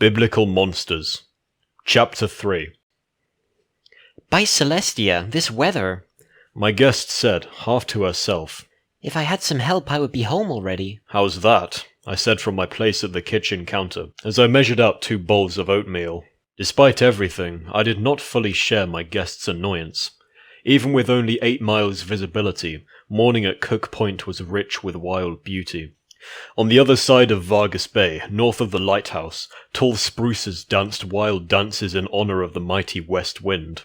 Biblical Monsters. Chapter 3. By Celestia, this weather, My guest said, half to herself. If I had some help I would be home already. How's that? I said from my place at the kitchen counter, as I measured out 2 bowls of oatmeal. Despite everything, I did not fully share my guest's annoyance. Even with only 8 miles visibility, morning at Cook Point was rich with wild beauty. On the other side of Vargas Bay, north of the lighthouse, tall spruces danced wild dances in honor of the mighty west wind.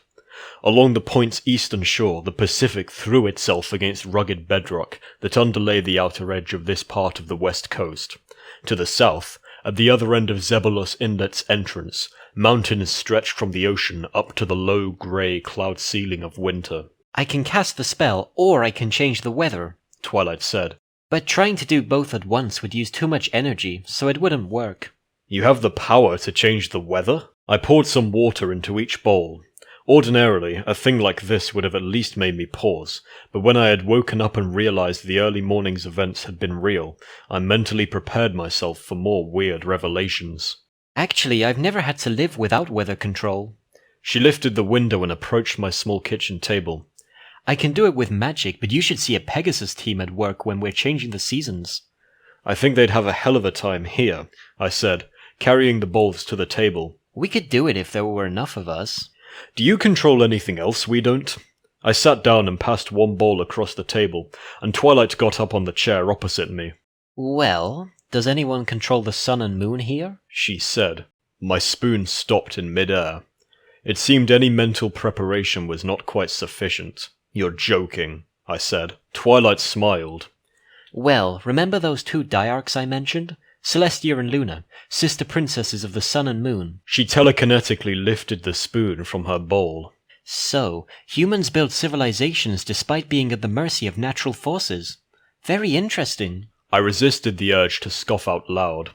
Along the point's eastern shore, the Pacific threw itself against rugged bedrock that underlay the outer edge of this part of the west coast. To the south, at the other end of Zebulos Inlet's entrance, mountains stretched from the ocean up to the low, grey cloud ceiling of winter. I can cast the spell, or I can change the weather, Twilight said. But trying to do both at once would use too much energy, so it wouldn't work. You have the power to change the weather? I poured some water into each bowl. Ordinarily, a thing like this would have at least made me pause, but when I had woken up and realized the early morning's events had been real, I mentally prepared myself for more weird revelations. Actually, I've never had to live without weather control. She lifted the window and approached my small kitchen table. I can do it with magic, but you should see a Pegasus team at work when we're changing the seasons. I think they'd have a hell of a time here, I said, carrying the bowls to the table. We could do it if there were enough of us. Do you control anything else we don't? I sat down and passed 1 bowl across the table, and Twilight got up on the chair opposite me. Well, does anyone control the sun and moon here? She said. My spoon stopped in mid-air. It seemed any mental preparation was not quite sufficient. You're joking, I said. Twilight smiled. Well, remember those 2 diarchs I mentioned? Celestia and Luna, sister princesses of the sun and moon. She telekinetically lifted the spoon from her bowl. So, humans build civilizations despite being at the mercy of natural forces. Very interesting. I resisted the urge to scoff out loud.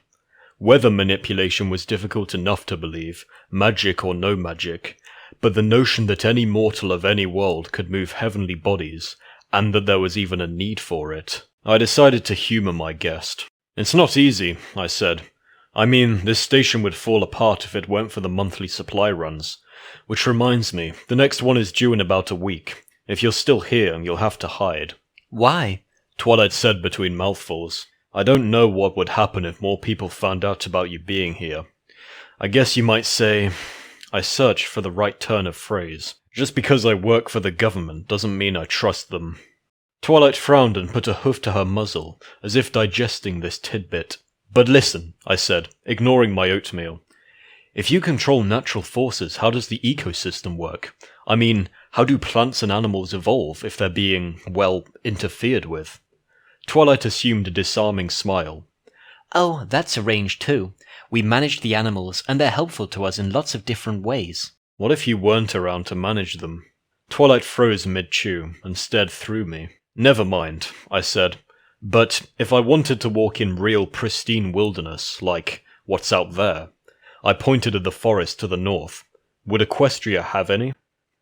Weather manipulation was difficult enough to believe, magic or no magic, but the notion that any mortal of any world could move heavenly bodies, and that there was even a need for it. I decided to humour my guest. It's not easy, I said. I mean, this station would fall apart if it weren't for the monthly supply runs. Which reminds me, the next one is due in about a week. If you're still here, you'll have to hide. Why? Twilight said between mouthfuls. I don't know what would happen if more people found out about you being here. I guess you might say, I search for the right turn of phrase. Just because I work for the government doesn't mean I trust them. Twilight frowned and put a hoof to her muzzle, as if digesting this tidbit. But listen, I said, ignoring my oatmeal. If you control natural forces, how does the ecosystem work? I mean, how do plants and animals evolve if they're being, well, interfered with? Twilight assumed a disarming smile. Oh, that's arranged too. We manage the animals, and they're helpful to us in lots of different ways. What if you weren't around to manage them? Twilight froze mid-chew and stared through me. Never mind, I said. But if I wanted to walk in real pristine wilderness, like what's out there, I pointed at the forest to the north. Would Equestria have any?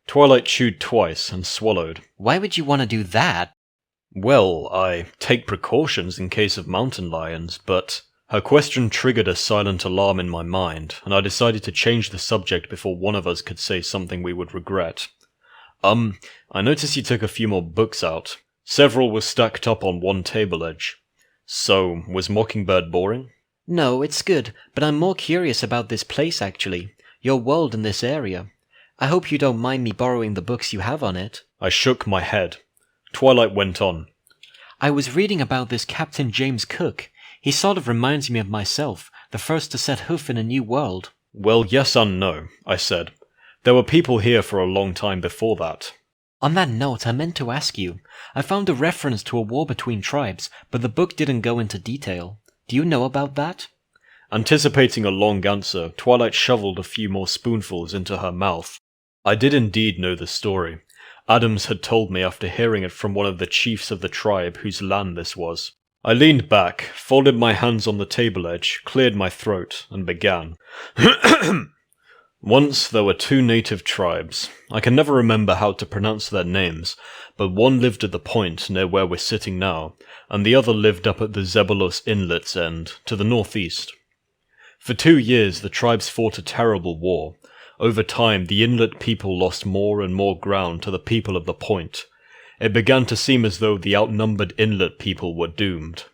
Twilight chewed twice and swallowed. Why would you want to do that? Well, I take precautions in case of mountain lions, but... Her question triggered a silent alarm in my mind, and I decided to change the subject before one of us could say something we would regret. I noticed you took a few more books out. Several were stacked up on one table edge. So, was Mockingbird boring? No, it's good, but I'm more curious about this place actually. Your world in this area. I hope you don't mind me borrowing the books you have on it. I shook my head. Twilight went on. I was reading about this Captain James Cook. He sort of reminds me of myself, the first to set hoof in a new world. Well, yes and no, I said. There were people here for a long time before that. On that note, I meant to ask you. I found a reference to a war between tribes, but the book didn't go into detail. Do you know about that? Anticipating a long answer, Twilight shoveled a few more spoonfuls into her mouth. I did indeed know the story. Adams had told me after hearing it from one of the chiefs of the tribe whose land this was. I leaned back, folded my hands on the table edge, cleared my throat, and began. Once there were 2 native tribes. I can never remember how to pronounce their names, but one lived at the point near where we're sitting now, and the other lived up at the Zebulos Inlet's end, to the northeast. For 2 years, the tribes fought a terrible war. Over time, the inlet people lost more and more ground to the people of the point. It began to seem as though the outnumbered inlet people were doomed.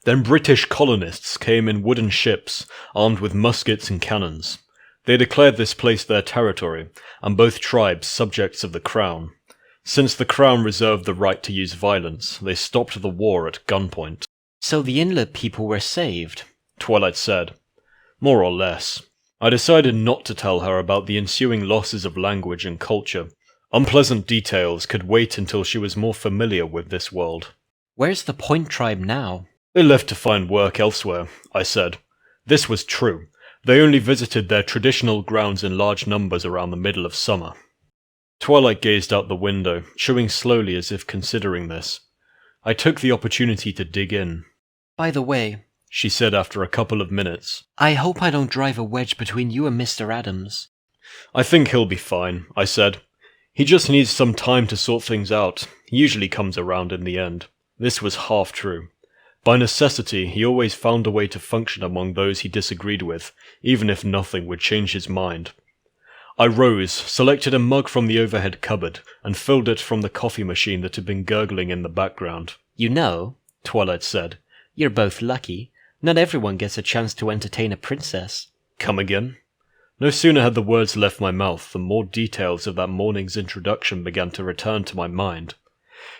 Then British colonists came in wooden ships, armed with muskets and cannons. They declared this place their territory, and both tribes subjects of the Crown. Since the Crown reserved the right to use violence, they stopped the war at gunpoint. So the inlet people were saved? Twilight said. More or less. I decided not to tell her about the ensuing losses of language and culture. Unpleasant details could wait until she was more familiar with this world. Where's the Point tribe now? They left to find work elsewhere, I said. This was true. They only visited their traditional grounds in large numbers around the middle of summer. Twilight gazed out the window, chewing slowly as if considering this. I took the opportunity to dig in. By the way, she said after a couple of minutes, I hope I don't drive a wedge between you and Mr. Adams. I think he'll be fine, I said. He just needs some time to sort things out. He usually comes around in the end. This was half true. By necessity, he always found a way to function among those he disagreed with, even if nothing would change his mind. I rose, selected a mug from the overhead cupboard, and filled it from the coffee machine that had been gurgling in the background. You know, Twilight said, you're both lucky. Not everyone gets a chance to entertain a princess. Come again? No sooner had the words left my mouth than more details of that morning's introduction began to return to my mind.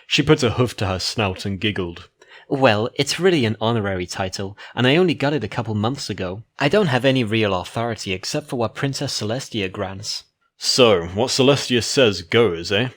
She put a hoof to her snout and giggled. Well, it's really an honorary title, and I only got it a couple months ago. I don't have any real authority except for what Princess Celestia grants. So, what Celestia says goes, eh?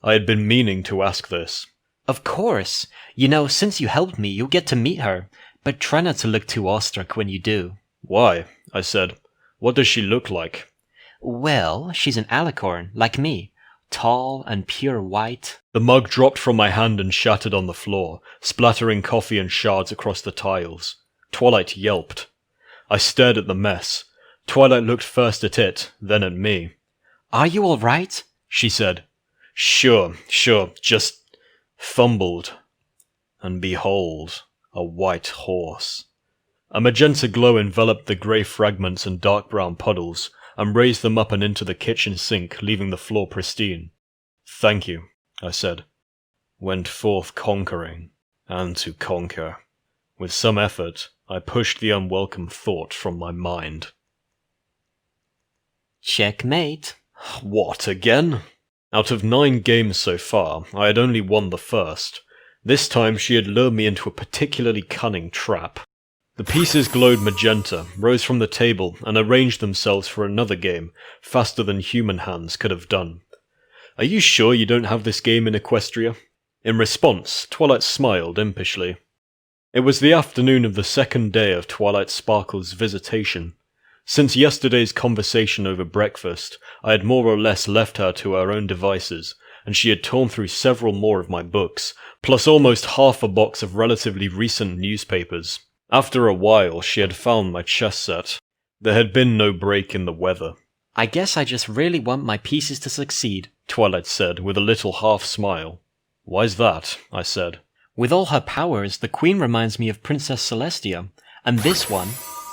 I had been meaning to ask this. Of course. You know, since you helped me, you'll get to meet her. But try not to look too awestruck when you do. Why? I said. What does she look like? Well, she's an alicorn, like me. Tall and pure white. The mug dropped from my hand and shattered on the floor, splattering coffee and shards across the tiles. Twilight yelped. I stared at the mess. Twilight looked first at it, then at me. Are you all right? She said. Sure, just fumbled. And behold, a white horse. A magenta glow enveloped the grey fragments and dark brown puddles, and raised them up and into the kitchen sink, leaving the floor pristine. Thank you, I said. Went forth conquering, and to conquer. With some effort, I pushed the unwelcome thought from my mind. Checkmate. What, again? Out of 9 games so far, I had only won the first. This time she had lured me into a particularly cunning trap. The pieces glowed magenta, rose from the table, and arranged themselves for another game, faster than human hands could have done. Are you sure you don't have this game in Equestria? In response, Twilight smiled impishly. It was the afternoon of the second day of Twilight Sparkle's visitation. Since yesterday's conversation over breakfast, I had more or less left her to her own devices, and she had torn through several more of my books, plus almost half a box of relatively recent newspapers. After a while, she had found my chess set. There had been no break in the weather. I guess I just really want my pieces to succeed, Twilight said with a little half-smile. Why's that? I said. With all her powers, the Queen reminds me of Princess Celestia, and this one...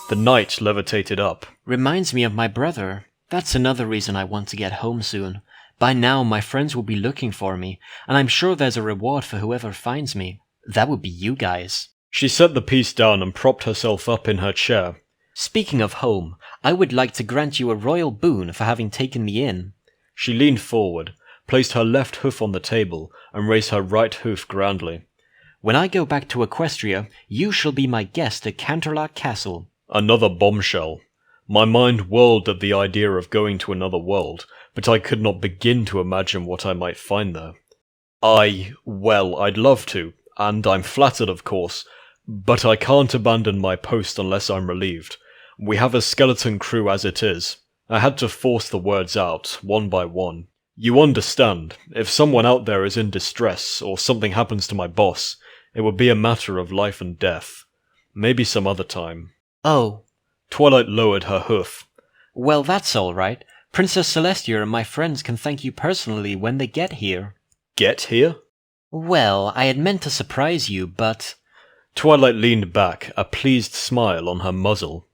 The knight levitated up. Reminds me of my brother. That's another reason I want to get home soon. By now, my friends will be looking for me, and I'm sure there's a reward for whoever finds me. That would be you guys. She set the piece down and propped herself up in her chair. Speaking of home, I would like to grant you a royal boon for having taken me in. She leaned forward, placed her left hoof on the table, and raised her right hoof grandly. When I go back to Equestria, you shall be my guest at Canterlot Castle. Another bombshell. My mind whirled at the idea of going to another world, but I could not begin to imagine what I might find there. I'd love to, and I'm flattered, of course, but I can't abandon my post unless I'm relieved. We have a skeleton crew as it is. I had to force the words out, one by one. You understand, if someone out there is in distress, or something happens to my boss, it would be a matter of life and death. Maybe some other time. Oh. Twilight lowered her hoof. Well, that's all right. Princess Celestia and my friends can thank you personally when they get here. Get here? Well, I had meant to surprise you, but... Twilight leaned back, a pleased smile on her muzzle.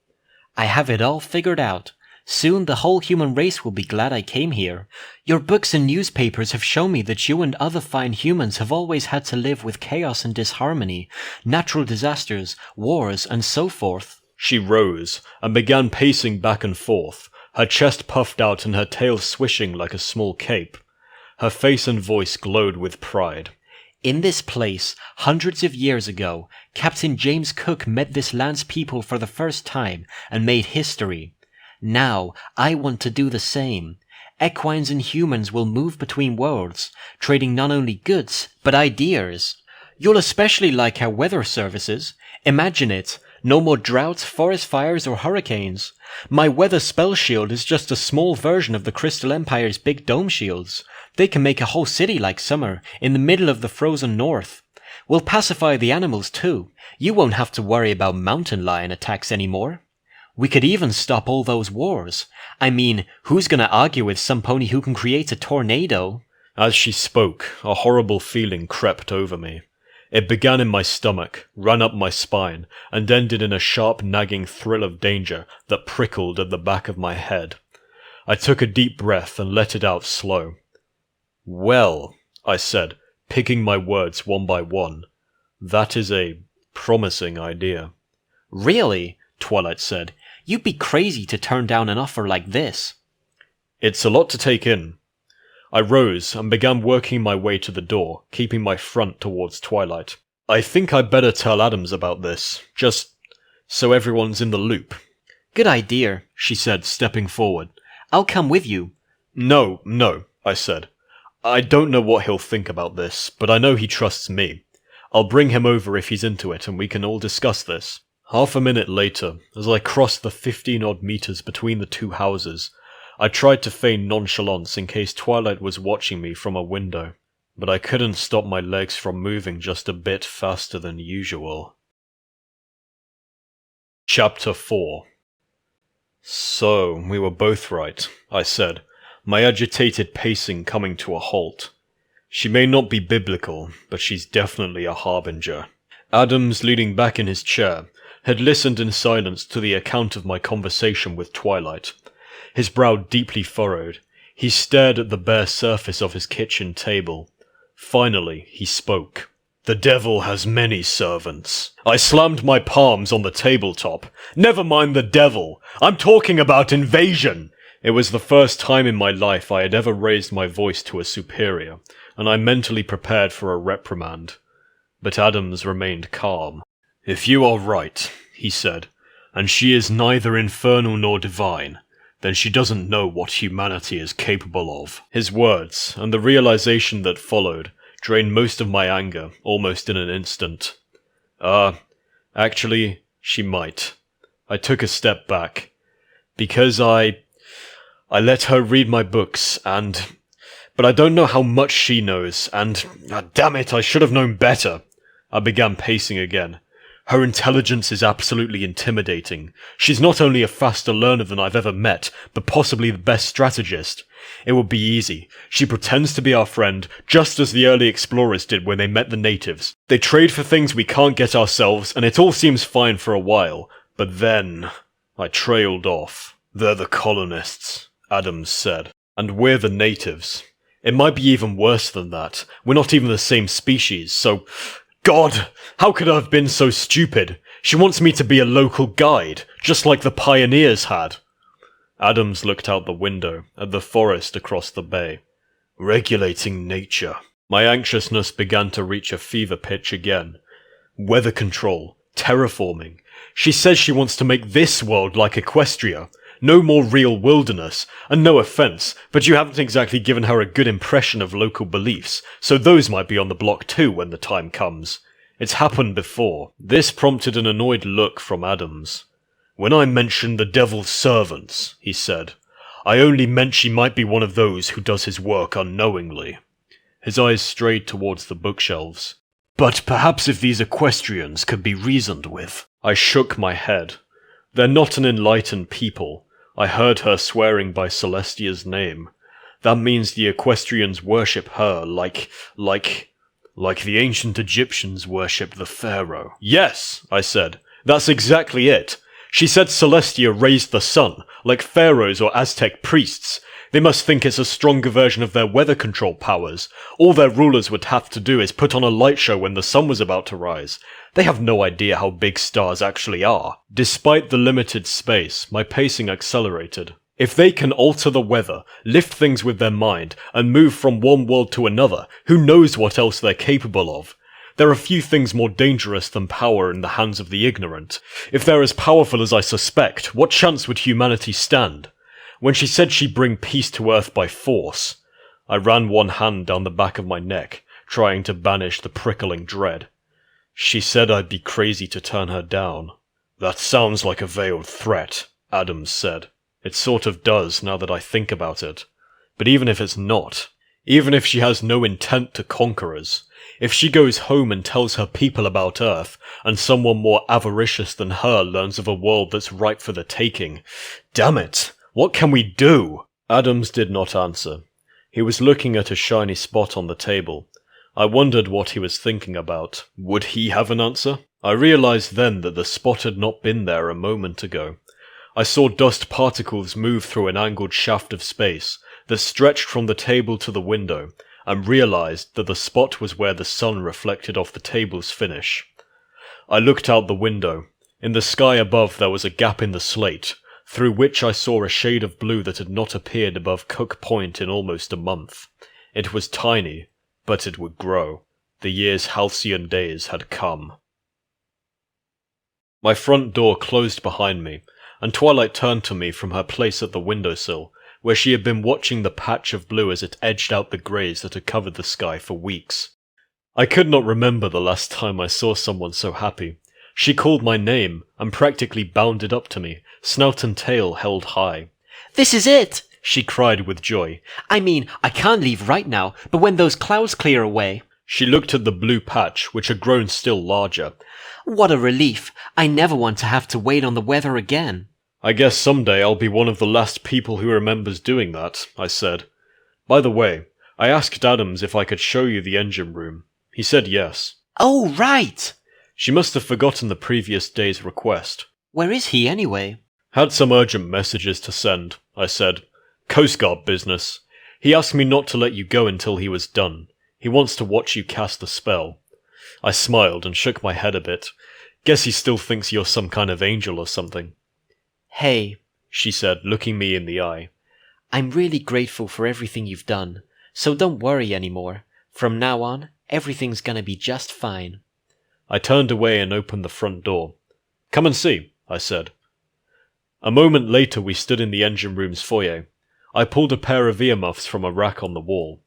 I have it all figured out. Soon the whole human race will be glad I came here. Your books and newspapers have shown me that you and other fine humans have always had to live with chaos and disharmony, natural disasters, wars, and so forth. She rose and began pacing back and forth, her chest puffed out and her tail swishing like a small cape. Her face and voice glowed with pride. In this place, hundreds of years ago, Captain James Cook met this land's people for the first time and made history. Now, I want to do the same. Equines and humans will move between worlds, trading not only goods, but ideas. You'll especially like our weather services. Imagine it. No more droughts, forest fires, or hurricanes. My weather spell shield is just a small version of the Crystal Empire's big dome shields. They can make a whole city like summer, in the middle of the frozen north. We'll pacify the animals too. You won't have to worry about mountain lion attacks anymore. We could even stop all those wars. I mean, who's gonna argue with some pony who can create a tornado? As she spoke, a horrible feeling crept over me. It began in my stomach, ran up my spine, and ended in a sharp nagging thrill of danger that prickled at the back of my head. I took a deep breath and let it out slow. "Well," I said, picking my words one by one, "that is a promising idea." Really? Twilight said. You'd be crazy to turn down an offer like this. It's a lot to take in. I rose and began working my way to the door, keeping my front towards Twilight. "I think I'd better tell Adams about this, just so everyone's in the loop." Good idea, she said, stepping forward. I'll come with you. No, I said. I don't know what he'll think about this, but I know he trusts me. I'll bring him over if he's into it and we can all discuss this. Half a minute later, as I crossed the 15-odd meters between the two houses, I tried to feign nonchalance in case Twilight was watching me from a window, but I couldn't stop my legs from moving just a bit faster than usual. Chapter 4. So, we were both right, I said, my agitated pacing coming to a halt. She may not be biblical, but she's definitely a harbinger. Adams, leaning back in his chair, had listened in silence to the account of my conversation with Twilight. His brow deeply furrowed, he stared at the bare surface of his kitchen table. Finally, he spoke. "The devil has many servants." I slammed my palms on the tabletop. "Never mind the devil! I'm talking about invasion!" It was the first time in my life I had ever raised my voice to a superior, and I mentally prepared for a reprimand. But Adams remained calm. "If you are right," he said, "and she is neither infernal nor divine, then she doesn't know what humanity is capable of." His words, and the realization that followed, drained most of my anger, almost in an instant. Actually, she might. I took a step back. Because I let her read my books, but I don't know how much she knows, and damn it, I should have known better. I began pacing again. Her intelligence is absolutely intimidating. She's not only a faster learner than I've ever met, but possibly the best strategist. It would be easy. She pretends to be our friend, just as the early explorers did when they met the natives. They trade for things we can't get ourselves, and it all seems fine for a while. But then, I trailed off. "They're the colonists," Adams said. "And we're the natives. It might be even worse than that. We're not even the same species, so... God! How could I have been so stupid? She wants me to be a local guide, just like the pioneers had." Adams looked out the window, at the forest across the bay. "Regulating nature." My anxiousness began to reach a fever pitch again. Weather control, terraforming. She says she wants to make this world like Equestria. No more real wilderness, and no offense, but you haven't exactly given her a good impression of local beliefs, so those might be on the block too when the time comes. It's happened before. This prompted an annoyed look from Adams. "When I mentioned the devil's servants," he said, "I only meant she might be one of those who does his work unknowingly." His eyes strayed towards the bookshelves. "But perhaps if these equestrians could be reasoned with." I shook my head. "They're not an enlightened people. I heard her swearing by Celestia's name. That means the equestrians worship her like the ancient Egyptians worshipped the pharaoh." "Yes," I said. "That's exactly it. She said Celestia raised the sun, like pharaohs or Aztec priests. They must think it's a stronger version of their weather control powers. All their rulers would have to do is put on a light show when the sun was about to rise. They have no idea how big stars actually are. Despite the limited space, my pacing accelerated. If they can alter the weather, lift things with their mind, and move from one world to another, who knows what else they're capable of? There are few things more dangerous than power in the hands of the ignorant. If they're as powerful as I suspect, what chance would humanity stand? When she said she'd bring peace to Earth by force, I ran one hand down the back of my neck, trying to banish the prickling dread. She said I'd be crazy to turn her down. That sounds like a veiled threat, Adams said. It sort of does now that I think about it. But even if it's not, even if she has no intent to conquer us, if she goes home and tells her people about Earth, and someone more avaricious than her learns of a world that's ripe for the taking, damn it, what can we do? Adams did not answer. He was looking at a shiny spot on the table. I wondered what he was thinking about. Would he have an answer? I realized then that the spot had not been there a moment ago. I saw dust particles move through an angled shaft of space that stretched from the table to the window, and realized that the spot was where the sun reflected off the table's finish. I looked out the window. In the sky above there was a gap in the slate, through which I saw a shade of blue that had not appeared above Cook Point in almost a month. It was tiny, but it would grow. The year's halcyon days had come. My front door closed behind me, and Twilight turned to me from her place at the windowsill, where she had been watching the patch of blue as it edged out the greys that had covered the sky for weeks. I could not remember the last time I saw someone so happy. She called my name, and practically bounded up to me, snout and tail held high. "This is it!" she cried with joy. "I mean, I can't leave right now, but when those clouds clear away..." She looked at the blue patch, which had grown still larger. "What a relief! I never want to have to wait on the weather again." I guess someday I'll be one of the last people who remembers doing that, I said. By the way, I asked Adams if I could show you the engine room. He said yes. "Oh, right!" She must have forgotten the previous day's request. "Where is he anyway?" Had some urgent messages to send, I said. Coast Guard business. He asked me not to let you go until he was done. He wants to watch you cast the spell. I smiled and shook my head a bit. Guess he still thinks you're some kind of angel or something. "Hey," she said, looking me in the eye. "I'm really grateful for everything you've done, so don't worry anymore. From now on, everything's gonna be just fine." I turned away and opened the front door. Come and see, I said. A moment later we stood in the engine room's foyer. I pulled a pair of earmuffs from a rack on the wall.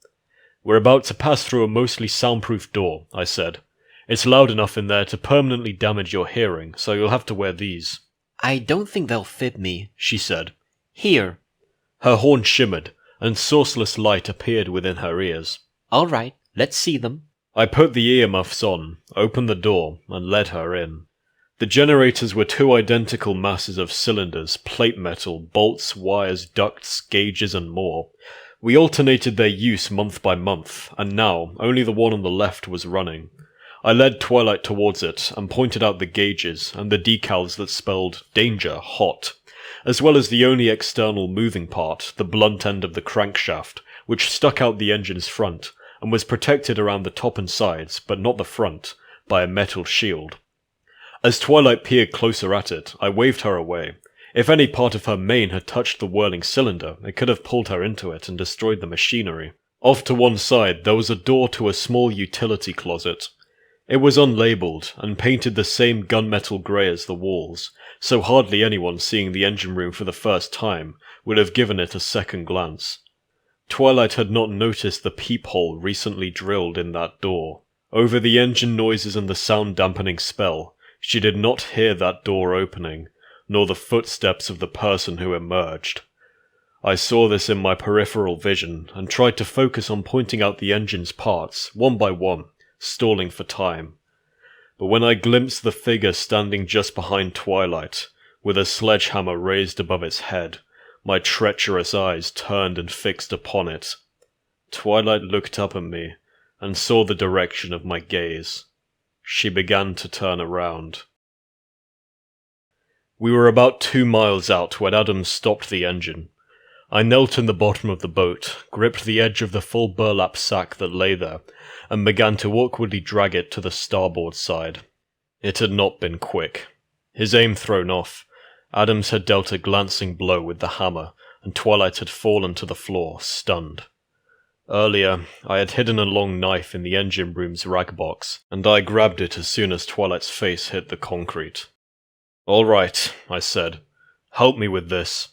We're about to pass through a mostly soundproof door, I said. It's loud enough in there to permanently damage your hearing, so you'll have to wear these. "I don't think they'll fit me," she said. "Here." Her horn shimmered, and sourceless light appeared within her ears. "All right, let's see them." I put the earmuffs on, opened the door, and led her in. The generators were two identical masses of cylinders, plate metal, bolts, wires, ducts, gauges, and more. We alternated their use month by month, and now only the one on the left was running. I led Twilight towards it, and pointed out the gauges, and the decals that spelled Danger Hot, as well as the only external moving part, the blunt end of the crankshaft, which stuck out the engine's front, and was protected around the top and sides, but not the front, by a metal shield. As Twilight peered closer at it, I waved her away. If any part of her main had touched the whirling cylinder, it could have pulled her into it and destroyed the machinery. Off to one side, there was a door to a small utility closet. It was unlabeled, and painted the same gunmetal grey as the walls, so hardly anyone seeing the engine room for the first time would have given it a second glance. Twilight had not noticed the peephole recently drilled in that door. Over the engine noises and the sound-dampening spell, she did not hear that door opening, nor the footsteps of the person who emerged. I saw this in my peripheral vision, and tried to focus on pointing out the engine's parts, one by one, stalling for time. But when I glimpsed the figure standing just behind Twilight, with a sledgehammer raised above its head, my treacherous eyes turned and fixed upon it. Twilight looked up at me, and saw the direction of my gaze. She began to turn around. We were about 2 miles out when Adams stopped the engine. I knelt in the bottom of the boat, gripped the edge of the full burlap sack that lay there, and began to awkwardly drag it to the starboard side. It had not been quick. His aim thrown off, Adams had dealt a glancing blow with the hammer, and Twilight had fallen to the floor, stunned. Earlier, I had hidden a long knife in the engine room's rag box, and I grabbed it as soon as Twilight's face hit the concrete. "All right," I said. "Help me with this."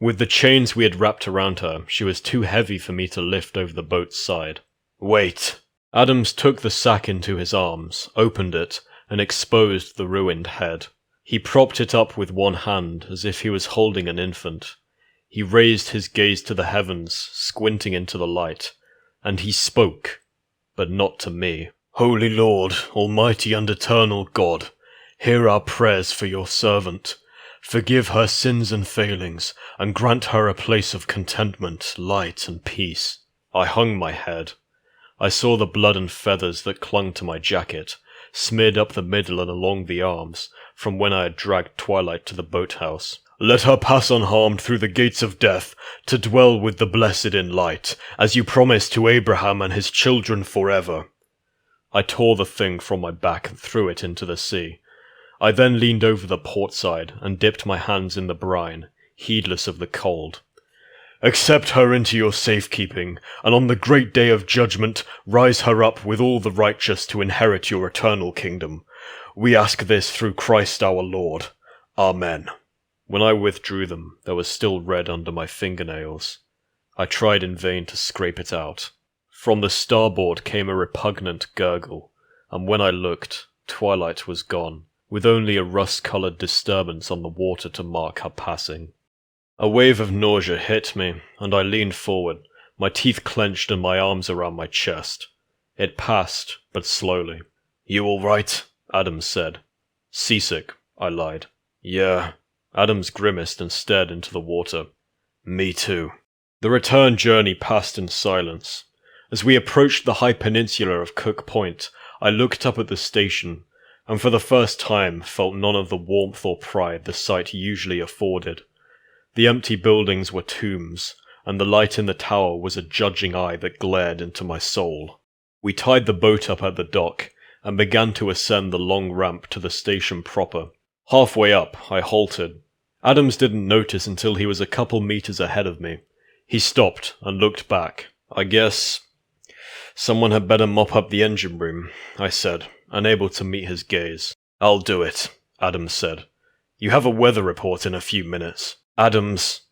With the chains we had wrapped around her, she was too heavy for me to lift over the boat's side. "Wait." Adams took the sack into his arms, opened it, and exposed the ruined head. He propped it up with one hand as if he was holding an infant. He raised his gaze to the heavens, squinting into the light, and he spoke, but not to me. "Holy Lord, Almighty and Eternal God, hear our prayers for your servant. Forgive her sins and failings, and grant her a place of contentment, light, and peace." I hung my head. I saw the blood and feathers that clung to my jacket, smeared up the middle and along the arms, from when I had dragged Twilight to the boathouse. "Let her pass unharmed through the gates of death, to dwell with the blessed in light, as you promised to Abraham and his children forever." I tore the thing from my back and threw it into the sea. I then leaned over the port side and dipped my hands in the brine, heedless of the cold. "Accept her into your safekeeping, and on the great day of judgment rise her up with all the righteous to inherit your eternal kingdom. We ask this through Christ our Lord. Amen." When I withdrew them, there was still red under my fingernails. I tried in vain to scrape it out. From the starboard came a repugnant gurgle, and when I looked, Twilight was gone, with only a rust-coloured disturbance on the water to mark her passing. A wave of nausea hit me, and I leaned forward, my teeth clenched and my arms around my chest. It passed, but slowly. "You all right?" Adams said. "Seasick," I lied. "Yeah." Adams grimaced and stared into the water. "Me too." The return journey passed in silence. As we approached the high peninsula of Cook Point, I looked up at the station, and for the first time felt none of the warmth or pride the sight usually afforded. The empty buildings were tombs, and the light in the tower was a judging eye that glared into my soul. We tied the boat up at the dock, and began to ascend the long ramp to the station proper. Halfway up, I halted. Adams didn't notice until he was a couple meters ahead of me. He stopped and looked back. "I guess someone had better mop up the engine room," I said, unable to meet his gaze. "I'll do it," Adams said. "You have a weather report in a few minutes." Adams...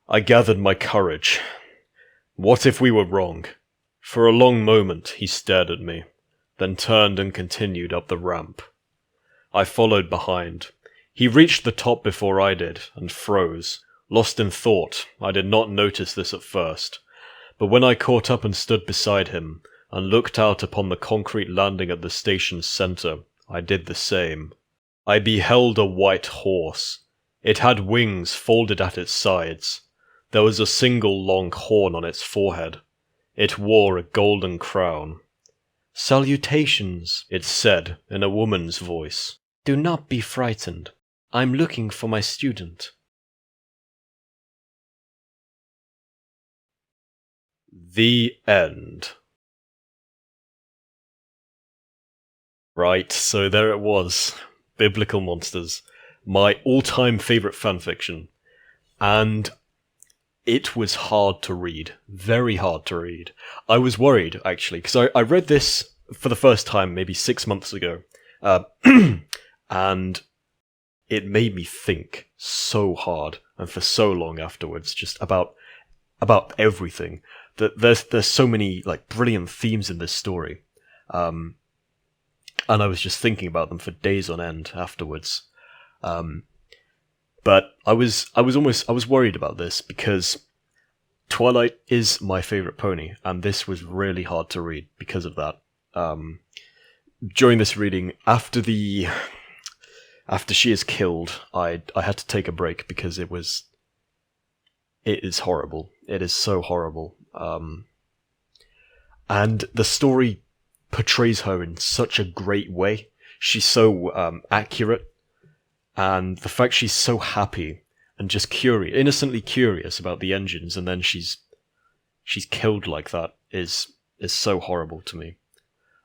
I gathered my courage. What if we were wrong? For a long moment he stared at me, then turned and continued up the ramp. I followed behind. He reached the top before I did, and froze. Lost in thought, I did not notice this at first, but when I caught up and stood beside him, and looked out upon the concrete landing at the station's centre, I did the same. I beheld a white horse. It had wings folded at its sides. There was a single long horn on its forehead. It wore a golden crown. "Salutations," it said in a woman's voice. "Do not be frightened. I'm looking for my student." The end. Right, so there it was. Biblical Monsters. My all-time favourite fanfiction. And it was hard to read. Very hard to read. I was worried, actually, because I read this for the first time maybe 6 months ago. And it made me think so hard and for so long afterwards, just about everything. That there's so many like brilliant themes in this story. And I was just thinking about them for days on end afterwards. But I was worried about this because Twilight is my favourite pony, and this was really hard to read because of that. During this reading, after she is killed, I had to take a break because it is horrible. It is so horrible. And the story portrays her in such a great way. She's so accurate. And the fact she's so happy and just curious, innocently curious about the engines, and then she's killed like that is so horrible to me.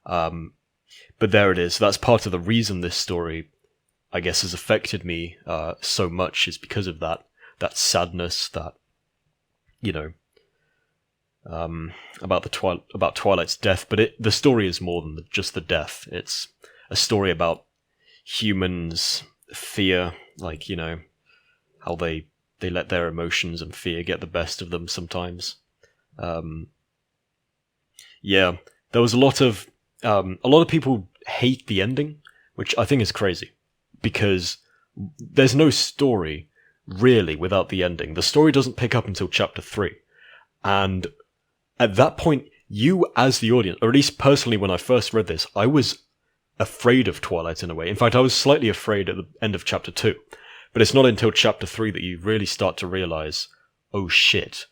But there it is. That's part of the reason this story, I guess, has affected me so much, is because of that sadness, that, you know, about Twilight's death. But the story is more than just the death. It's a story about humans' fear, like, you know, how they let their emotions and fear get the best of them sometimes. Yeah, there was a lot of people hate the ending, which I think is crazy, because there's no story really without the ending. The story doesn't pick up until chapter 3, and at that point, you as the audience, or at least personally when I first read this, I was afraid of Twilight in a way. In fact, I was slightly afraid at the end of chapter 2, but it's not until chapter 3 that you really start to realize, oh shit,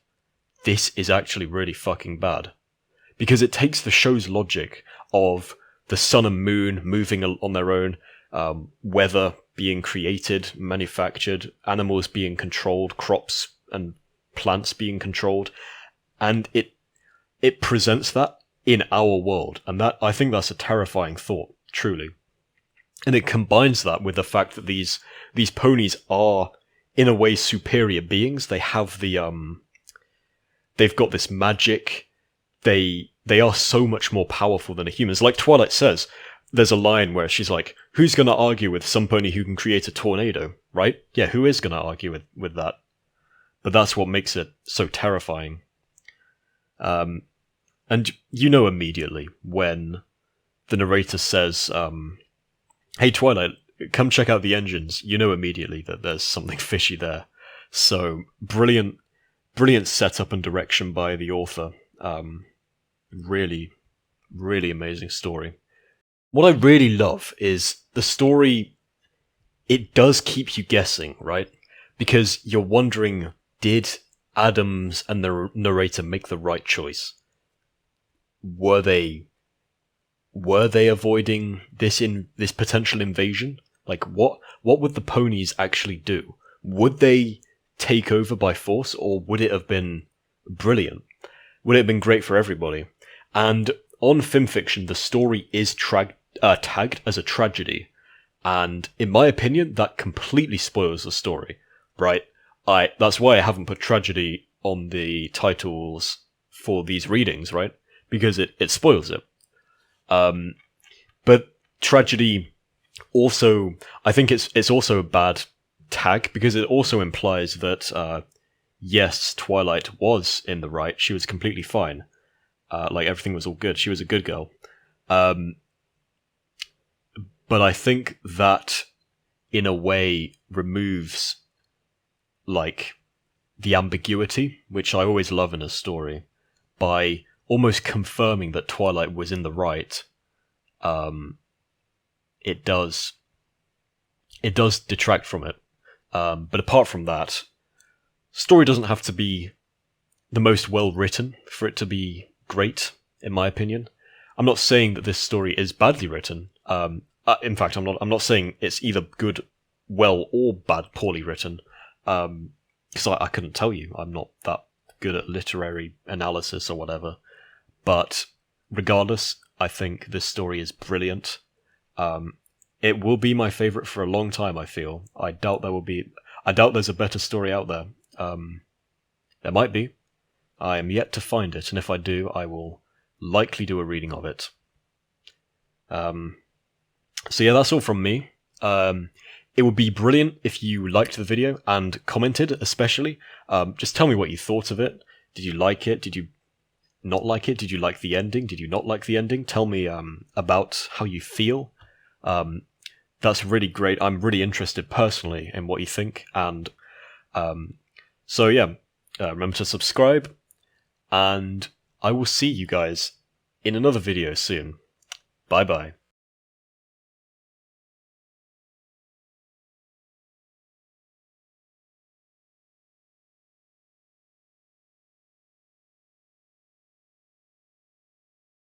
this is actually really fucking bad. Because it takes the show's logic of the sun and moon moving on their own, weather being created, manufactured, animals being controlled, crops and plants being controlled, and it presents that in our world, and that, I think that's a terrifying thought, truly. And it combines that with the fact that these ponies are, in a way, superior beings. They have they've got this magic. They are so much more powerful than a human. Like Twilight says, there's a line where she's like, who's going to argue with some pony who can create a tornado, right? Yeah, who is going to argue with that? But that's what makes it so terrifying. And you know immediately when the narrator says, hey Twilight, come check out the engines, you know immediately that there's something fishy there. So, brilliant setup and direction by the author. Really, really amazing story. What I really love is the story, it does keep you guessing, right? Because you're wondering, did Adams and the narrator make the right choice? Were they avoiding this potential invasion? Like, what would the ponies actually do? Would they take over by force, or would it have been brilliant? Would it have been great for everybody? And on Fanfiction, the story is tagged as a tragedy, and in my opinion, that completely spoils the story. Right? That's why I haven't put tragedy on the titles for these readings, right? Because it spoils it. But tragedy also, I think it's also a bad tag, because it also implies that, yes, Twilight was in the right. She was completely fine. Like, everything was all good. She was a good girl. But I think that, in a way, removes, like, the ambiguity, which I always love in a story, by almost confirming that Twilight was in the right. It does detract from it. But apart from that, story doesn't have to be the most well written for it to be great, in my opinion. I'm not saying that this story is badly written. In fact, I'm not saying it's either good, well, or bad, poorly written. Because I couldn't tell you. I'm not that good at literary analysis or whatever. But regardless, I think this story is brilliant. It will be my favorite for a long time, I feel. I doubt there's a better story out there. There might be. I am yet to find it, and if I do, I will likely do a reading of it. So yeah, that's all from me. It would be brilliant if you liked the video and commented, especially. Just tell me what you thought of it. Did you like it? Did you not like it? Did you like the ending? Did you not like the ending? Tell me about how you feel. That's really great. I'm really interested personally in what you think. And so yeah, remember to subscribe, and I will see you guys in another video soon. Bye bye.